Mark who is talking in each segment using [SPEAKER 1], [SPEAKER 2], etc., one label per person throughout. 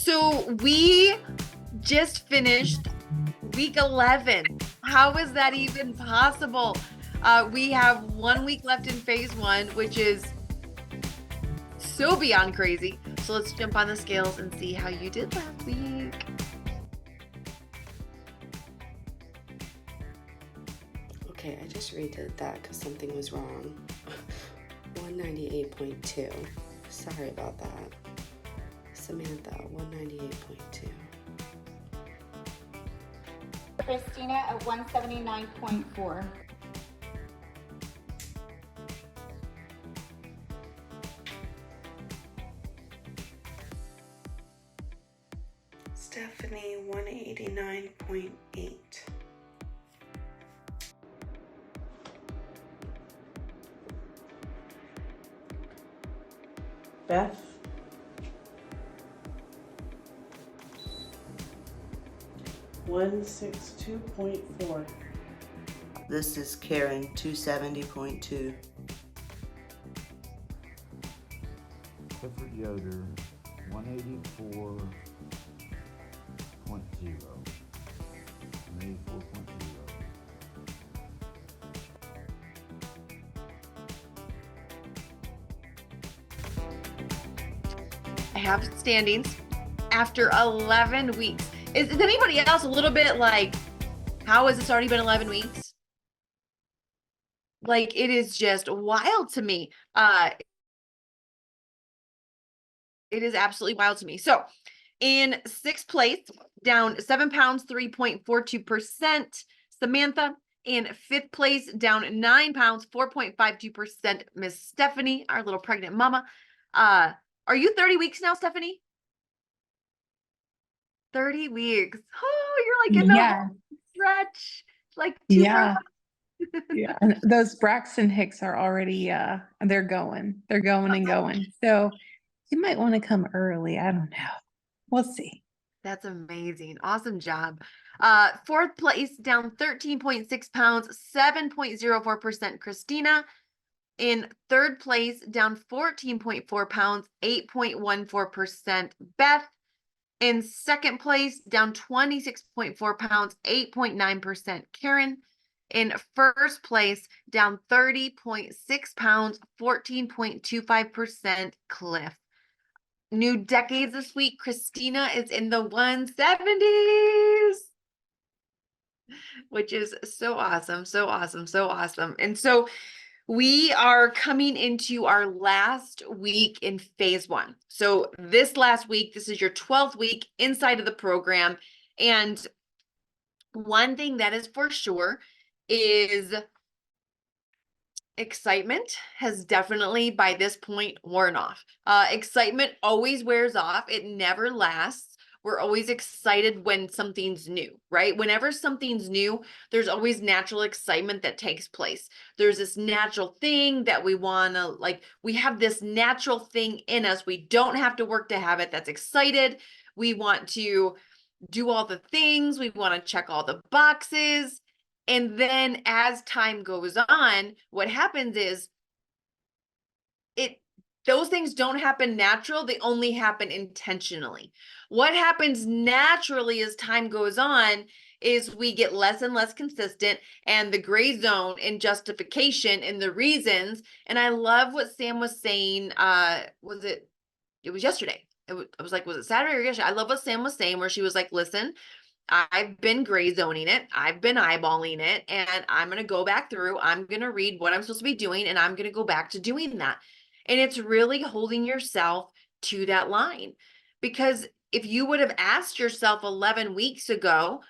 [SPEAKER 1] So we just finished week 11. How is that even possible? We have 1 week left in phase one, which is so beyond crazy. So let's jump on the scales and see how you did last week.
[SPEAKER 2] Okay, I just redid that because something was wrong. 198.2. Sorry about that. Samantha, 198.2.
[SPEAKER 3] Christina at 179.4.
[SPEAKER 2] Stephanie, 189.8.
[SPEAKER 4] Beth, 162.4.
[SPEAKER 5] This is Karen, 270.2.
[SPEAKER 6] Clifford Yoder, 184.0. 184.0.
[SPEAKER 1] I have standings after 11 weeks. Is anybody else a little bit like, how has this already been 11 weeks? Like, it is just wild to me. It is absolutely wild to me. So in sixth place, down 7 pounds, 3.42%, Samantha. In fifth place, down 9 pounds, 4.52%, Miss Stephanie, our little pregnant mama. Are you 30 weeks now, Stephanie? 30 weeks. Oh, you're like in the home stretch. Like
[SPEAKER 7] Yeah. Yeah. And those Braxton Hicks are already they're going and going. So you might want to come early. I don't know. We'll see.
[SPEAKER 1] That's amazing. Awesome job. Fourth place, down 13.6 pounds, 7.04%, Christina. In third place, down 14.4 pounds, 8.14%, Beth. In second place, down 26.4 pounds, 8.9%, Karen. In first place, down 30.6 pounds, 14.25%, Cliff. New decades this week, Christina is in the 170s, which is so awesome, so awesome, so awesome. And so we are coming into our last week in phase one. So this last week, this is your 12th week inside of the program. And one thing that is for sure is excitement has definitely by this point worn off. Excitement always wears off. It never lasts. We're always excited when something's new, right? Whenever something's new, there's always natural excitement that takes place. There's this natural thing that we want to we have this natural thing in us. We don't have to work to have it. That's excited. We want to do all the things. We want to check all the boxes. And then as time goes on, what happens is those things don't happen natural. They only happen intentionally. What happens naturally as time goes on is we get less and less consistent, and the gray zone in justification and the reasons. And I love what Sam was saying. It was yesterday. I was like, was it Saturday or yesterday? I love what Sam was saying, where she was like, listen, I've been gray zoning it. I've been eyeballing it, and I'm going to go back through. I'm going to read what I'm supposed to be doing, and I'm going to go back to doing that. And it's really holding yourself to that line, because if you would have asked yourself 11 weeks ago,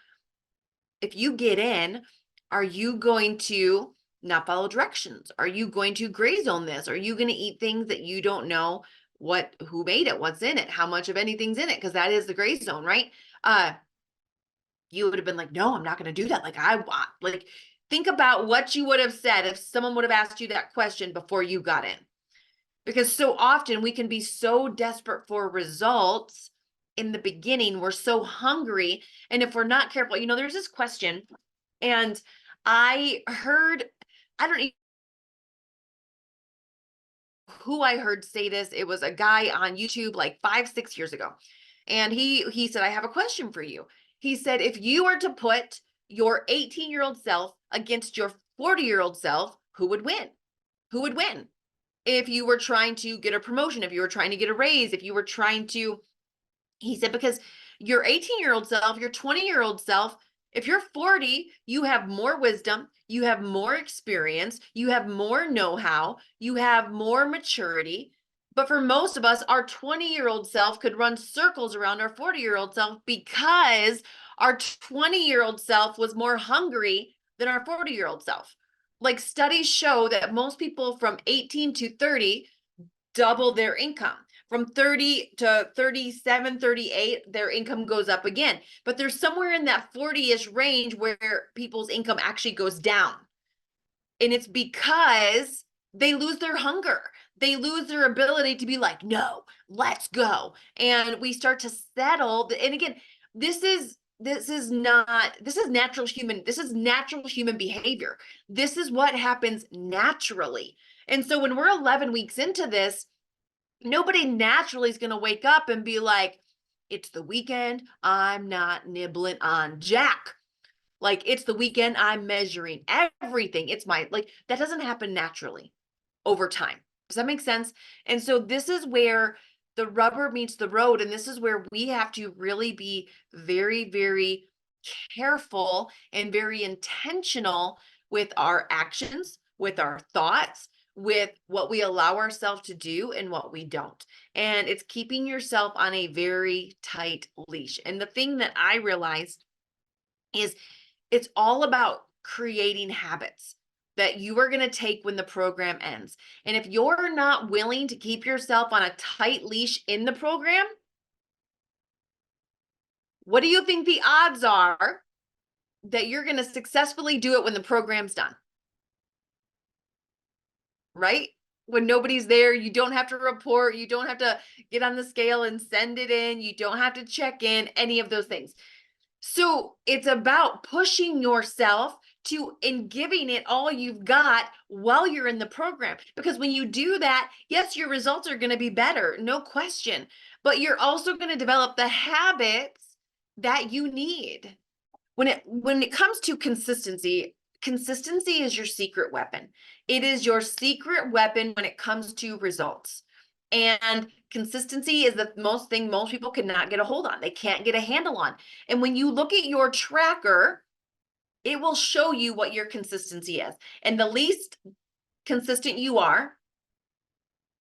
[SPEAKER 1] if you get in, are you going to not follow directions? Are you going to gray zone this? Are you going to eat things that you don't know who made it, what's in it, how much of anything's in it? Because that is the gray zone, right? You would have been like, no, I'm not going to do that. Think about what you would have said if someone would have asked you that question before you got in. Because so often we can be so desperate for results in the beginning. We're so hungry. And if we're not careful, there's this question, and I don't know who I heard say this. It was a guy on YouTube like 5-6 years ago. And he said, I have a question for you. He said, if you were to put your 18-year-old self against your 40-year-old self, who would win? Who would win? If you were trying to get a promotion, if you were trying to get a raise, if you were trying to, he said, because your 18-year-old self, your 20-year-old self, if you're 40, you have more wisdom, you have more experience, you have more know-how, you have more maturity. But for most of us, our 20-year-old self could run circles around our 40-year-old self because our 20-year-old self was more hungry than our 40-year-old self. Like studies show that most people from 18 to 30 double their income. From 30 to 37, 38, their income goes up again. But there's somewhere in that 40-ish range where people's income actually goes down. And it's because they lose their hunger. They lose their ability to be like, no, let's go. And we start to settle. And again, this is natural human behavior. This is what happens naturally. And so when we're 11 weeks into this, nobody naturally is going to wake up and be like, it's the weekend, I'm not nibbling on jack. Like, it's the weekend, I'm measuring everything. It's like, that doesn't happen naturally over time. Does that make sense? And so this is where the rubber meets the road. And this is where we have to really be very, very careful and very intentional with our actions, with our thoughts, with what we allow ourselves to do and what we don't. And it's keeping yourself on a very tight leash. And the thing that I realized is it's all about creating habits that you are going to take when the program ends. And if you're not willing to keep yourself on a tight leash in the program, what do you think the odds are that you're going to successfully do it when the program's done? Right? When nobody's there, you don't have to report, you don't have to get on the scale and send it in, you don't have to check in, any of those things. So it's about pushing yourself and giving it all you've got while you're in the program. Because when you do that, yes, your results are going to be better, no question. But you're also going to develop the habits that you need. When it comes to consistency is your secret weapon. It is your secret weapon when it comes to results. And consistency is the most thing most people cannot get a hold on. They can't get a handle on. And when you look at your tracker, it will show you what your consistency is. And the least consistent you are,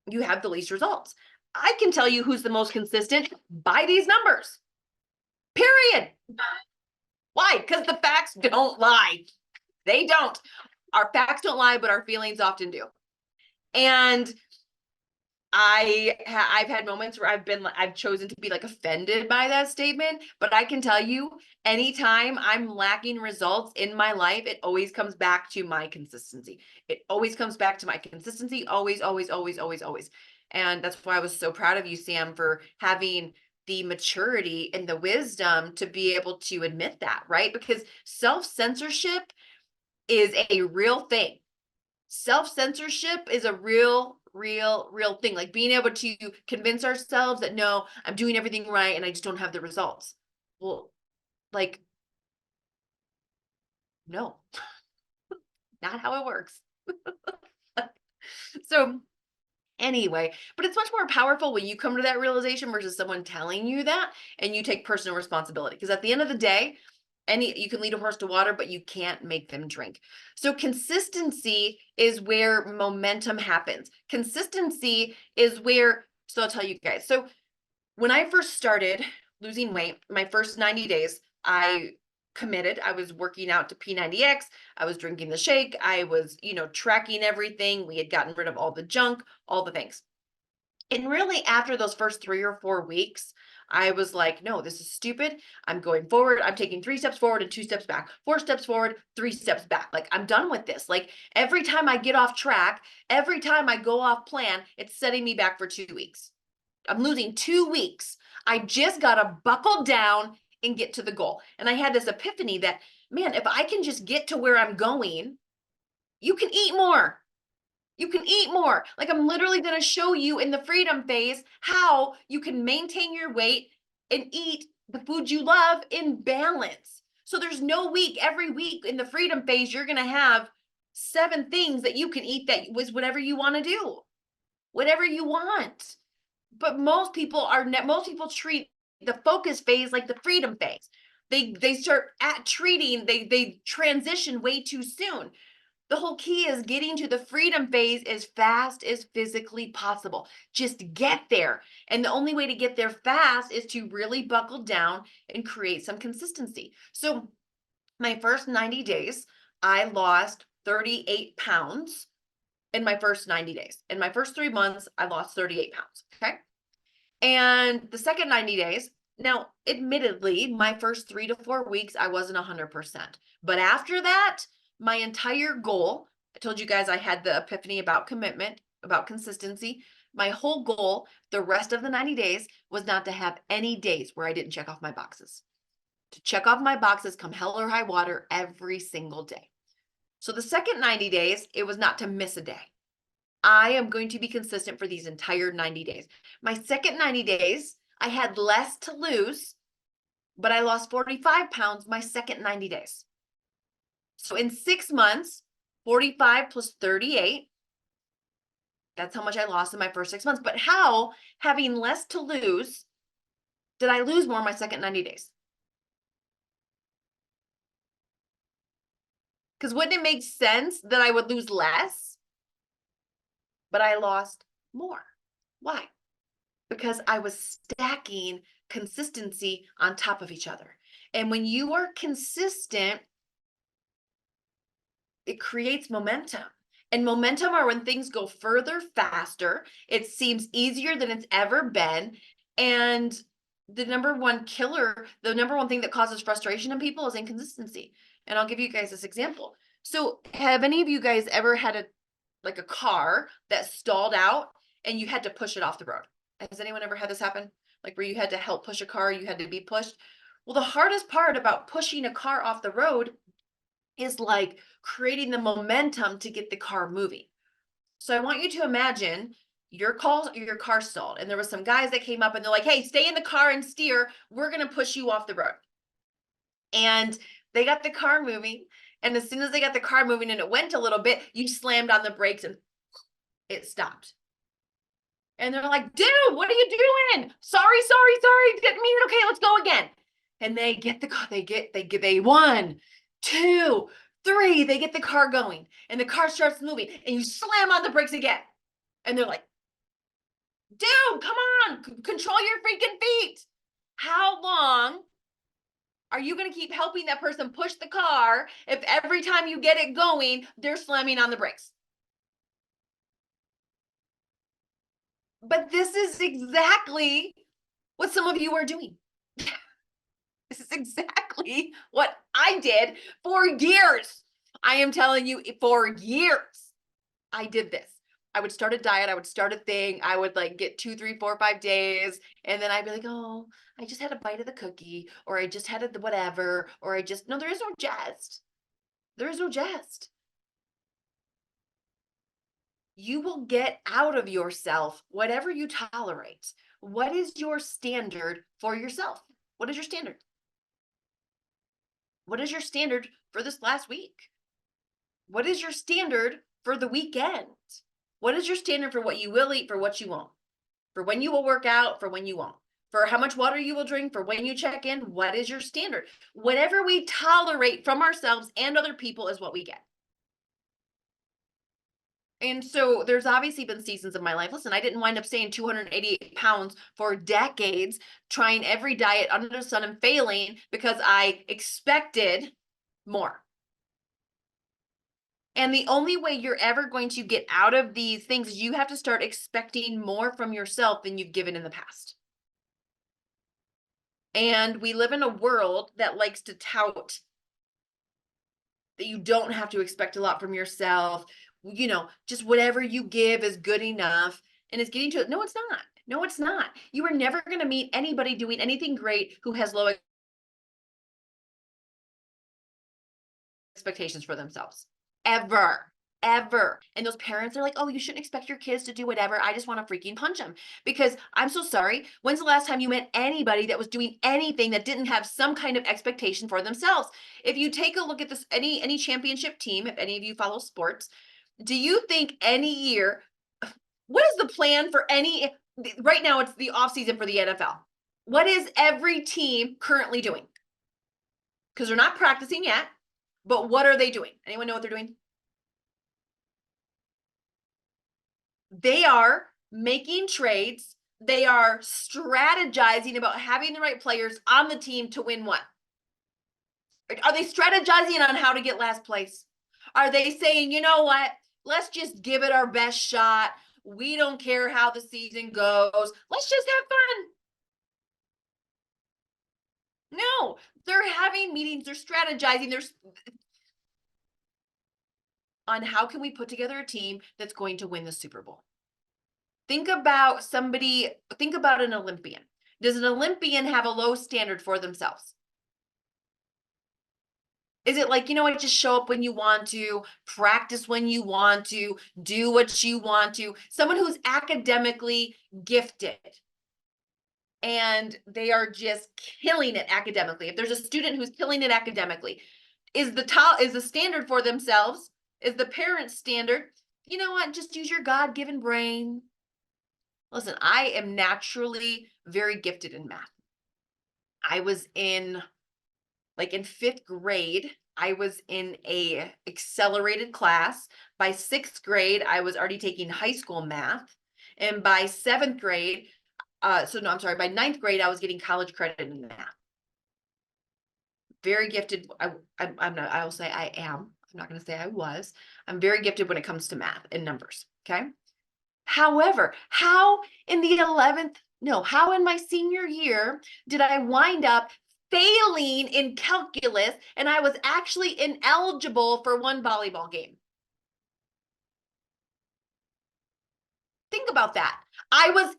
[SPEAKER 1] you have the least results. I can tell you who's the most consistent by these numbers. Period. Why? Because the facts don't lie. They don't. Our facts don't lie, but our feelings often do. And I've had moments where I've chosen to be like offended by that statement, but I can tell you, anytime I'm lacking results in my life, it always comes back to my consistency. It always comes back to my consistency, always, always, always, always, always. And that's why I was so proud of you, Sam, for having the maturity and the wisdom to be able to admit that, right? Because self-censorship is a real thing. Self-censorship is a real thing. Like being able to convince ourselves that, no, I'm doing everything right and I just don't have the results. Well, like, no, not how it works. So anyway, but it's much more powerful when you come to that realization versus someone telling you that and you take personal responsibility. Because at the end of the day, you can lead a horse to water, but you can't make them drink. So consistency is where momentum happens. Consistency is where, so I'll tell you guys. So when I first started losing weight, my first 90 days, I committed. I was working out to P90X. I was drinking the shake. I was, tracking everything. We had gotten rid of all the junk, all the things. And really after those first 3 or 4 weeks, I was like, no, this is stupid. I'm going forward. I'm taking 3 steps forward and 2 steps back, 4 steps forward, 3 steps back. Like, I'm done with this. Like, every time I get off track, every time I go off plan, it's setting me back for 2 weeks. I'm losing 2 weeks. I just got to buckle down and get to the goal. And I had this epiphany that, man, if I can just get to where I'm going, you can eat more. You can eat more. Like, I'm literally going to show you in the freedom phase how you can maintain your weight and eat the food you love in balance. So there's no week, every week in the freedom phase, you're going to have 7 things that you can eat that was whatever you want to do, whatever you want. But most people treat the focus phase like the freedom phase. They start they transition way too soon. The whole key is getting to the freedom phase as fast as physically possible. Just get there. And the only way to get there fast is to really buckle down and create some consistency. So my first 90 days, I lost 38 pounds in my first 90 days. In my first 3 months, I lost 38 pounds. Okay. And the second 90 days, now, admittedly, my first 3 to 4 weeks, I wasn't 100%. But after that, my entire goal, I told you guys I had the epiphany about commitment, about consistency. My whole goal, the rest of the 90 days, was not to have any days where I didn't check off my boxes. To check off my boxes come hell or high water every single day. So the second 90 days, it was not to miss a day. I am going to be consistent for these entire 90 days. My second 90 days, I had less to lose, but I lost 45 pounds my second 90 days. So in 6 months, 45 plus 38, that's how much I lost in my first 6 months. But how, having less to lose, did I lose more in my second 90 days? Because wouldn't it make sense that I would lose less, but I lost more? Why? Because I was stacking consistency on top of each other. And when you are consistent, it creates momentum. And momentum are when things go further, faster. It seems easier than it's ever been. And the number one killer, the number one thing that causes frustration in people is inconsistency. And I'll give you guys this example. So have any of you guys ever had a car that stalled out and you had to push it off the road? Has anyone ever had this happen? Like where you had to help push a car, you had to be pushed? Well, the hardest part about pushing a car off the road is like creating the momentum to get the car moving. So I want you to imagine your car stalled and there was some guys that came up and they're like, hey, stay in the car and steer. We're going to push you off the road. And they got the car moving. And as soon as they got the car moving and it went a little bit, you slammed on the brakes and it stopped. And they're like, dude, what are you doing? Sorry. Didn't mean it. Okay, let's go again. And they get the car, they 1, 2, 3, they get the car going and the car starts moving and you slam on the brakes again. And they're like, dude, come on, control your freaking feet. How long are you going to keep helping that person push the car if every time you get it going, they're slamming on the brakes? But this is exactly what some of you are doing. This is exactly what I did for years. I am telling you, for years, I did this. I would start a diet. I would start a thing. I would like get 2, 3, 4, 5 days. And then I'd be like, oh, I just had a bite of the cookie, or I just had a whatever, or no, there is no jest. There is no jest. You will get out of yourself whatever you tolerate. What is your standard for yourself? What is your standard? What is your standard for this last week? What is your standard for the weekend? What is your standard for what you will eat, for what you won't? For when you will work out, for when you won't? For how much water you will drink, for when you check in? What is your standard? Whatever we tolerate from ourselves and other people is what we get. And so there's obviously been seasons of my life. Listen, I didn't wind up staying 288 pounds for decades, trying every diet under the sun and failing because I expected more. And the only way you're ever going to get out of these things is you have to start expecting more from yourself than you've given in the past. And we live in a world that likes to tout that you don't have to expect a lot from yourself. You know, just whatever you give is good enough. And it's getting to it. No, it's not. No, it's not. You are never going to meet anybody doing anything great who has low expectations for themselves. Ever. ever. And those parents are like, oh, you shouldn't expect your kids to do whatever. I just want to freaking punch them. Because I'm so sorry. When's the last time you met anybody that was doing anything that didn't have some kind of expectation for themselves? If you take a look at this, any championship team, if any of you follow sports, do you think any year, what is the plan for any, right now it's the off season for the NFL. What is every team currently doing? Because they're not practicing yet, but what are they doing? Anyone know what they're doing? They are making trades. They are strategizing about having the right players on the team to win what? Are they strategizing on how to get last place? Are they saying, you know what? Let's just give it our best shot. We don't care how the season goes. Let's just have fun. No, they're having meetings. They're strategizing. There's on how can we put together a team that's going to win the Super Bowl. Think about an Olympian. Does an Olympian have a low standard for themselves? Is it like, you know what, just show up when you want to, practice when you want to, do what you want to? Someone who's academically gifted and they are just killing it academically. If there's a student who's killing it academically, is the standard for themselves, is the parent's standard, you know what, just use your God-given brain. Listen, I am naturally very gifted in math. I was in 5th grade, I was in a accelerated class. By 6th grade, I was already taking high school math. And by 7th grade, by 9th grade, I was getting college credit in math. Very gifted. I will say I am. I'm not going to say I was. I'm very gifted when it comes to math and numbers. Okay. However, how in my senior year did I wind up failing in calculus and I was actually ineligible for one volleyball game? Think about that. I was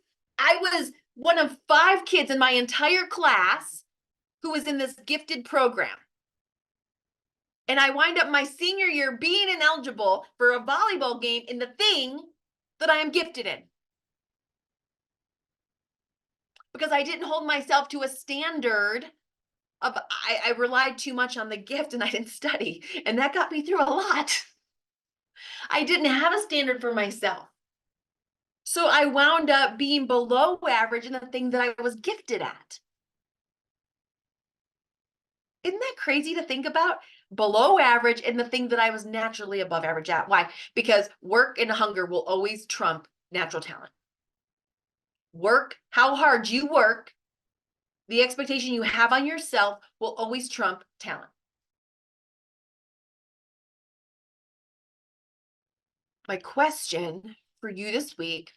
[SPEAKER 1] one of 5 kids in my entire class who was in this gifted program. And I wind up my senior year being ineligible for a volleyball game in the thing that I am gifted in. Because I didn't hold myself to a standard of, I relied too much on the gift and I didn't study. And that got me through a lot. I didn't have a standard for myself. So I wound up being below average in the thing that I was gifted at. Isn't that crazy to think about? Below average in the thing that I was naturally above average at. Why? Because work and hunger will always trump natural talent. Work, how hard you work, the expectation you have on yourself will always trump talent. My question for you this week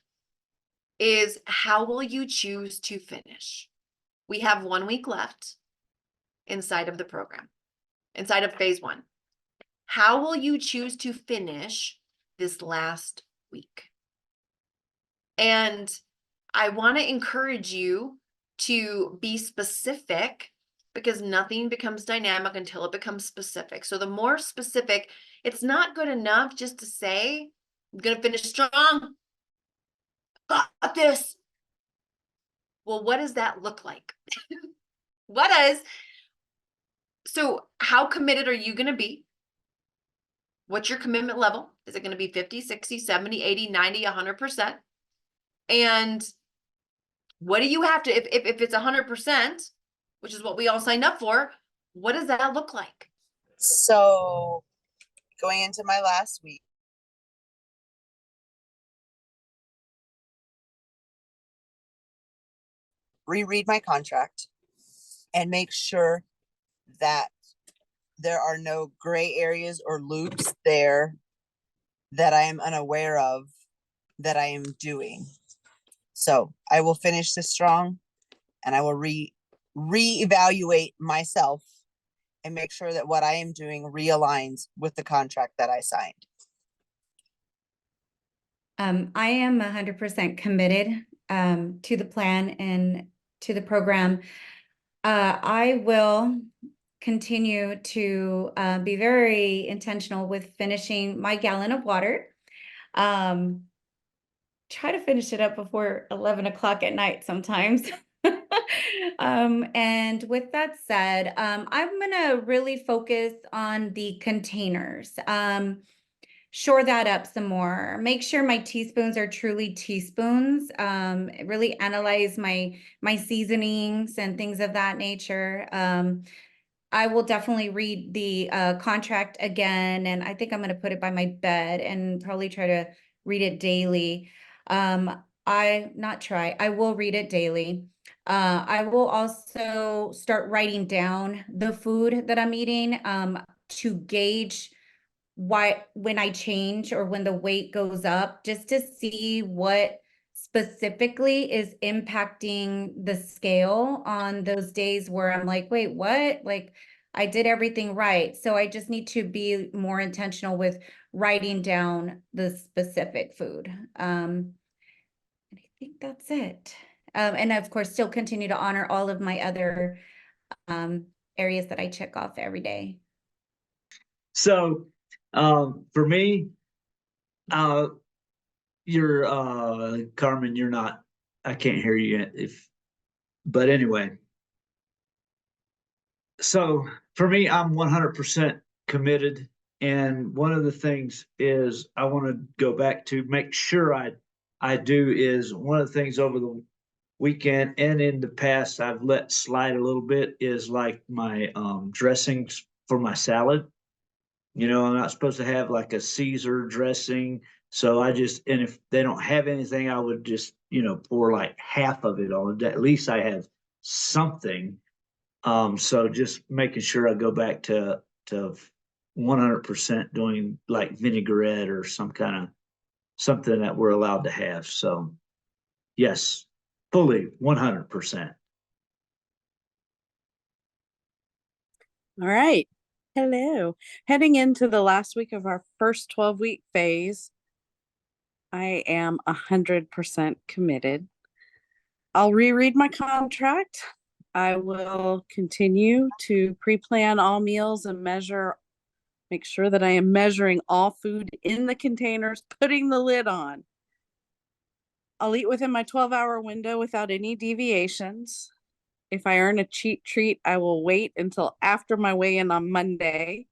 [SPEAKER 1] is, how will you choose to finish? We have 1 week left inside of the program, inside of phase 1. How will you choose to finish this last week? And I want to encourage you to be specific, because nothing becomes dynamic until it becomes specific. So the more specific, it's not good enough just to say, I'm going to finish strong. Got this. Well, what does that look like? So how committed are you going to be? What's your commitment level? Is it going to be 50, 60, 70, 80, 90, 100%? And what do you have to, if it's 100%, which is what we all signed up for, what does that look like?
[SPEAKER 8] So going into my last week, reread my contract and make sure that there are no gray areas or loops there that I am unaware of that I am doing. So I will finish this strong, and I will reevaluate myself and make sure that what I am doing realigns with the contract that I signed.
[SPEAKER 9] I am 100% committed to the plan and to the program. I will continue to be very intentional with finishing my gallon of water. Try to finish it up before 11 o'clock at night sometimes. And with that said, I'm gonna really focus on the containers. Shore that up some more. Make sure my teaspoons are truly teaspoons. Really analyze my seasonings and things of that nature. I will definitely read the contract again, and I think I'm going to put it by my bed and probably try to read it daily. I will read it daily. I will also start writing down the food that I'm eating to gauge when I change or when the weight goes up, just to see what specifically is impacting the scale on those days where I'm like, wait, what? Like, I did everything right. So I just need to be more intentional with writing down the specific food. And I think that's it. And of course, still continue to honor all of my other areas that I check off every day.
[SPEAKER 10] So, for me, you're Carmen, you're not, I can't hear you yet but anyway. So for me, I'm 100% committed. And one of the things is I want to go back to make sure I do is one of the things over the weekend and in the past I've let slide a little bit is like my dressings for my salad. You know, I'm not supposed to have like a Caesar dressing. So and if they don't have anything, I would just, pour like half of it on. At least I have something. So just making sure I go back to 100% doing like vinaigrette or something that we're allowed to have. So yes, fully 100%.
[SPEAKER 4] All right. Hello. Heading into the last week of our first 12-week phase, I am 100% committed. I'll reread my contract. I will continue to pre-plan all meals and make sure that I am measuring all food in the containers, putting the lid on. I'll eat within my 12-hour window without any deviations. If I earn a cheat treat, I will wait until after my weigh-in on Monday.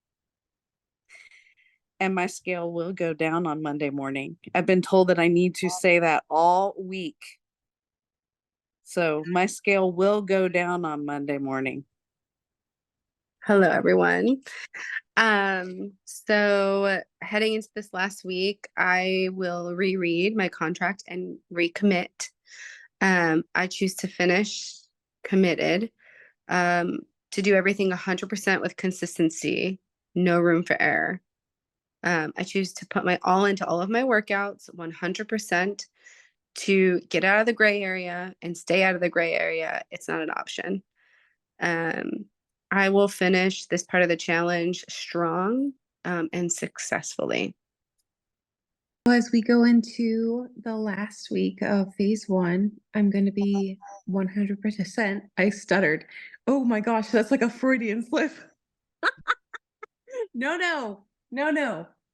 [SPEAKER 4] And my scale will go down on Monday morning. I've been told that I need to say that all week. So my scale will go down on Monday morning.
[SPEAKER 2] Hello, everyone. So heading into this last week, I will reread my contract and recommit. I choose to finish committed, to do everything 100% with consistency, no room for error. I choose to put my all into all of my workouts, 100%, to get out of the gray area and stay out of the gray area. It's not an option. I will finish this part of the challenge strong and successfully.
[SPEAKER 7] As we go into the last week of phase 1, I'm going to be 100%. I stuttered. Oh my gosh, that's like a Freudian slip. No.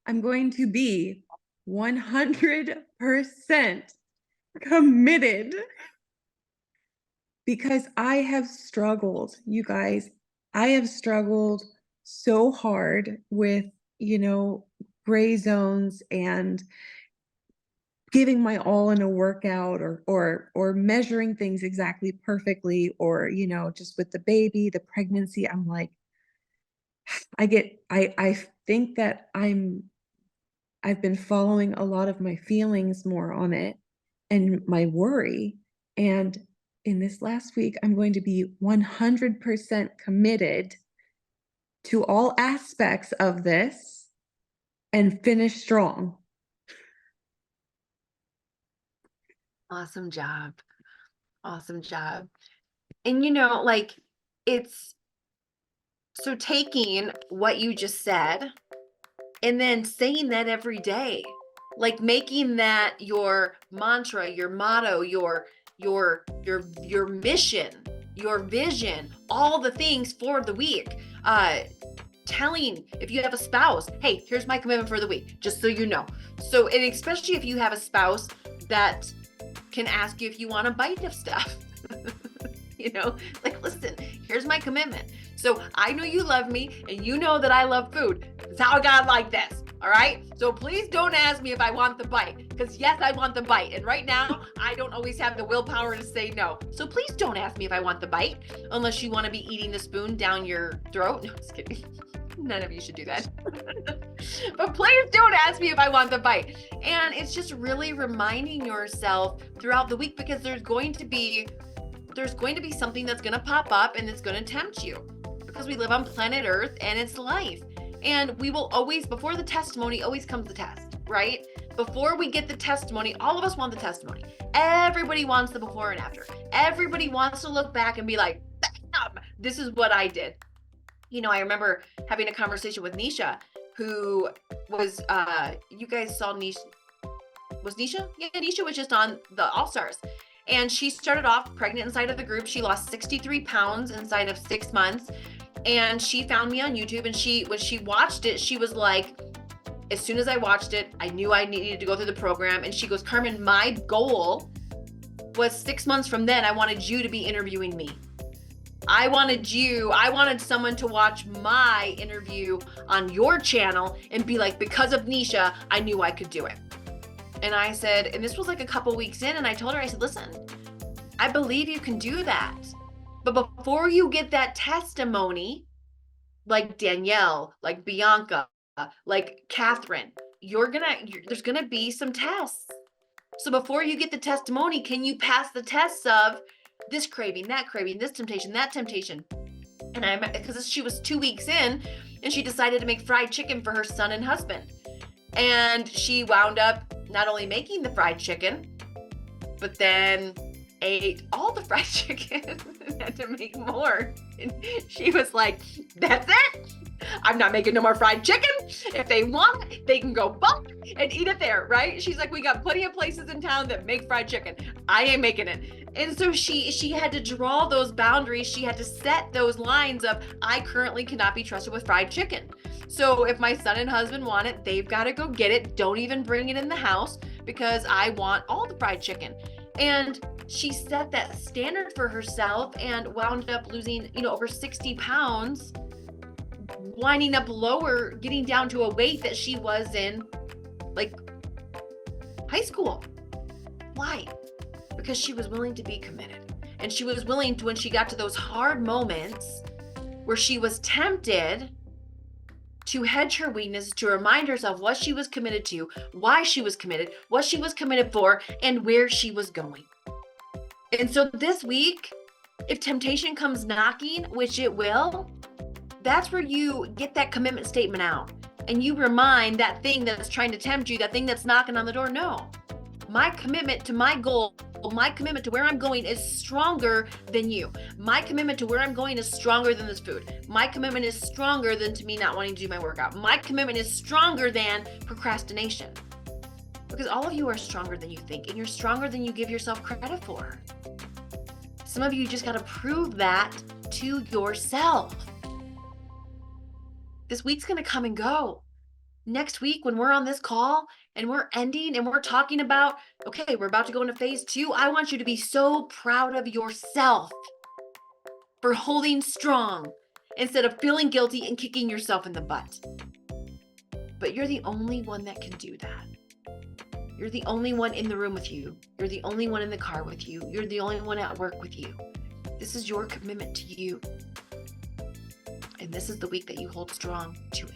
[SPEAKER 7] I'm going to be 100% committed because I have struggled, you guys. I have struggled so hard with, gray zones and giving my all in a workout or measuring things exactly perfectly, or, just with the baby, the pregnancy. I'm like, I think that I've been following a lot of my feelings more on it and my worry. And in this last week, I'm going to be 100% committed to all aspects of this and finish strong.
[SPEAKER 1] Awesome job. Awesome job. And it's so taking what you just said and then saying that every day, like making that your mantra, your motto, your mission, your vision, all the things for the week. telling, if you have a spouse, hey, here's my commitment for the week, just so you know. So, and especially if you have a spouse that can ask you if you want a bite of stuff. You know, like, listen, here's my commitment. So I know you love me and you know that I love food. That's how I got like this. All right. So please don't ask me if I want the bite, because yes, I want the bite. And right now I don't always have the willpower to say no. So please don't ask me if I want the bite, unless you want to be eating the spoon down your throat. No, just kidding. None of you should do that. But please don't ask me if I want the bite. And it's just really reminding yourself throughout the week, because there's going to be something that's going to pop up and it's going to tempt you, because we live on planet Earth and it's life. And we will always, before the testimony always comes the test, right? Before we get the testimony, all of us want the testimony. Everybody wants the before and after. Everybody wants to look back and be like, bam, this is what I did. You know, I remember having a conversation with Nisha, who was, you guys saw Nisha, was Nisha? Yeah, Nisha was just on the All-Stars. And she started off pregnant inside of the group. She lost 63 pounds inside of 6 months. And she found me on YouTube, and when she watched it, she was like, as soon as I watched it, I knew I needed to go through the program. And she goes, Carmen, my goal was 6 months from then, I wanted you to be interviewing me. I wanted someone to watch my interview on your channel and be like, because of Nisha, I knew I could do it. And I said, and this was like a couple weeks in, and I told her, I said, listen, I believe you can do that. But before you get that testimony, like Danielle, like Bianca, like Catherine, there's gonna be some tests. So before you get the testimony, can you pass the tests of this craving, this temptation, that temptation? And because she was 2 weeks in, and she decided to make fried chicken for her son and husband. And she wound up not only making the fried chicken, but then ate all the fried chicken and had to make more. And she was like, that's it. I'm not making no more fried chicken. If they want it, they can go bump and eat it there, right? She's like, we got plenty of places in town that make fried chicken. I ain't making it. And so she had to draw those boundaries. She had to set those lines of, I currently cannot be trusted with fried chicken. So if my son and husband want it, they've got to go get it. Don't even bring it in the house, because I want all the fried chicken. And she set that standard for herself and wound up losing, over 60 pounds, winding up lower, getting down to a weight that she was in like high school. Why? Because she was willing to be committed. And she was willing to, when she got to those hard moments where she was tempted, to hedge her weakness, to remind herself what she was committed to, why she was committed, what she was committed for, and where she was going. And so this week, if temptation comes knocking, which it will, that's where you get that commitment statement out. And you remind that thing that's trying to tempt you, that thing that's knocking on the door, no. My commitment to my goal, my commitment to where I'm going is stronger than you. My commitment to where I'm going is stronger than this food. My commitment is stronger than to me not wanting to do my workout. My commitment is stronger than procrastination. Because all of you are stronger than you think, and you're stronger than you give yourself credit for. Some of you just got to prove that to yourself. This week's going to come and go. Next week, when we're on this call and we're ending and we're talking about, okay, we're about to go into phase 2, I want you to be so proud of yourself for holding strong instead of feeling guilty and kicking yourself in the butt. But you're the only one that can do that. You're the only one in the room with you. You're the only one in the car with you. You're the only one at work with you. This is your commitment to you. And this is the week that you hold strong to it.